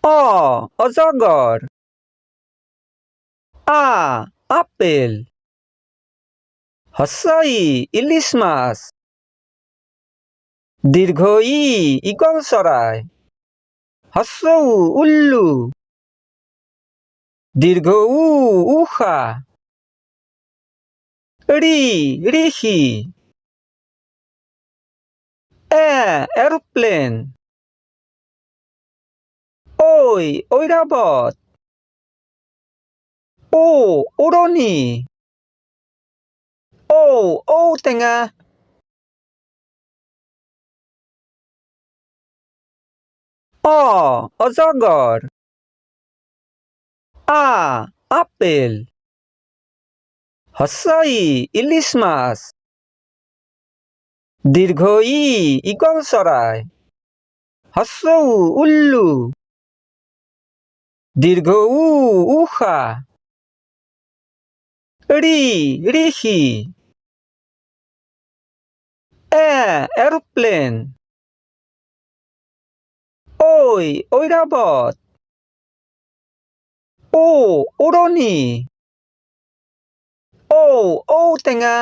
অ অজগৰ আ আপেল হস্ৰ ই ইলিছ মাছ দীৰ্ঘ ই ঈগল চৰাই হস্ৰ উ উল্লু দীৰ্ঘ উ উষা ঋ ঋষি এৰোপ্লেন ঐ ঐৰাবত ও উৰণি ঔটেঙা অ অজগৰ আ আপেল হস্ৰ ই ইলিছ মাছ দীৰ্ঘ ই ঈগল চৰাই হস্ৰ উ উল্লু দীৰ্ঘ উ উষা ঋ ঋষি এৰোপ্লেন ঐ ঐৰাবত ও উৰণি ঔটেঙা